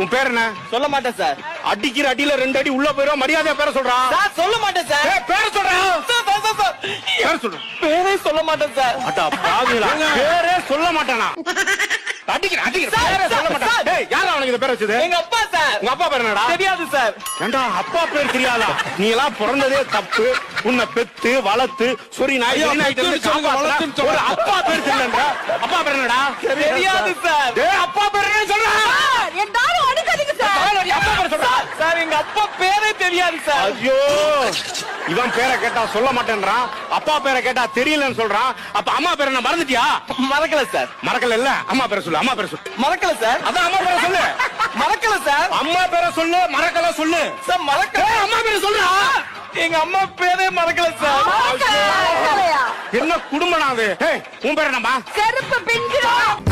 உன் பேர் என்ன? சொல்ல மாட்டேன் சார். அடிக்கிற அடியில 2 அடி உள்ள போயிரும். மரியாதையா பேரை சொல்றா. சார் சொல்ல மாட்டேன் சார். பேரை சொல்றா. பேர் சொல்ற. பேரே சொல்ல மாட்டேன் சார். அடா பாவிகளா, பேரே சொல்ல மாட்டானா? அடிக்கிற பேரே சொல்ல மாட்டான். டேய், யாரா அவனுக்கு இந்த பேர் வச்சது? எங்க அப்பா சார். உங்க அப்பா பேர் என்னடா? தெரியாது சார். ஏண்டா அப்பா பேர் தெரியாதா? நீ எல்லாம் பிறந்ததே தப்பு. உன்னை பெத்து வளர்த்து சொரி நாய் ஒரு அப்பா பேர் தெரியலன்றா. அப்பா பேர் என்னடா? தெரியாது சார். டேய், அப்பா பேர் என்ன சொல்றா? எல்லாரும் அடிக்காதீங்க சார். அப்பா பேர் சொல்றா. சார் எங்க அப்பா பேரே தெரியாது சார். ஐயோ, இவன் பேரை கேட்டா சொல்ல மாட்டேன்றான், அப்பா பேரை கேட்டா தெரியலன்னு சொல்றான். அப்ப அம்மா பேரை என்ன மறந்துட்டியா? மறக்கல சார். மறக்கல இல்ல, அம்மா பேரை சொல்லு. அம்மா பேரை சொல்லு. மறக்கல சார். அதான் அம்மா பேரை சொல்லு. மறக்கல சார். அம்மா பேரை சொல்லு. மறக்கல சொல்லு. சார் மறக்கல. அம்மா பேரை சொல்றா. எங்க அம்மா பேரே மறக்கல சார். மறக்கலையா? என்ன குடும்பம் அது? உன் பேர் என்னம்மா? செருப்பு பிஞ்சிரும்.